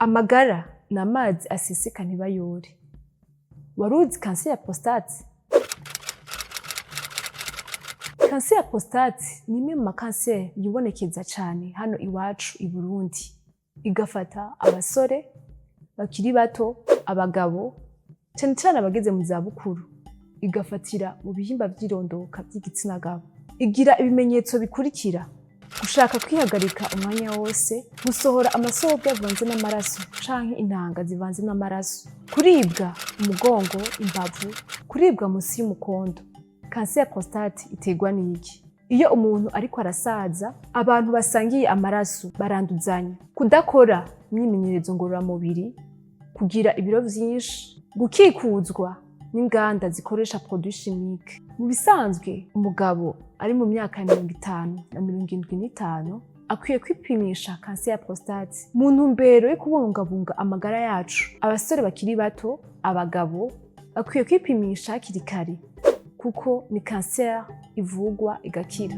Amagara ni amazi aseseka ntibayore. Waruzi kanseri ya prostate? Kanseri ya prostate ni imwe mu makanseri yibonekeza cyane hano iwacu i Burundi. Igafata abasore bakiri bato, abagabo, cyane cyane abageze mu zabukuru. Igafatira mu bihimba by'irondoka by'igitsina gabo. Igira ibimenyetso bikurikira: gushaka kwihagarika umwanya wose, gusohora amasohoro yavanze n'amaraso canke intanga zivanze n'amaraso, kuribwa umugongo, imbavu, kuribwa munsi y'umukondo. Kanseri ya prostate iterwa n'iki? Iyo umuntu ariko arasaza, abantu basangiye amaraso baranduzanya. Kudakora imyimenyerezo ngororamubiri, kugira ibiro vyinshi, gukikuzwa n'inganda zikoresha produits chimiques. Mu bisanzwe umugabo ari mu myaka 50 na 75 akwiye kwipimisha kanseri ya prostate mu ntumbero yo kubungabunga amagara yacu. Abasore bakiri bato, abagabo akwiye kwipimisha hakiri kare kuko ni kanseri ivugwa igakira.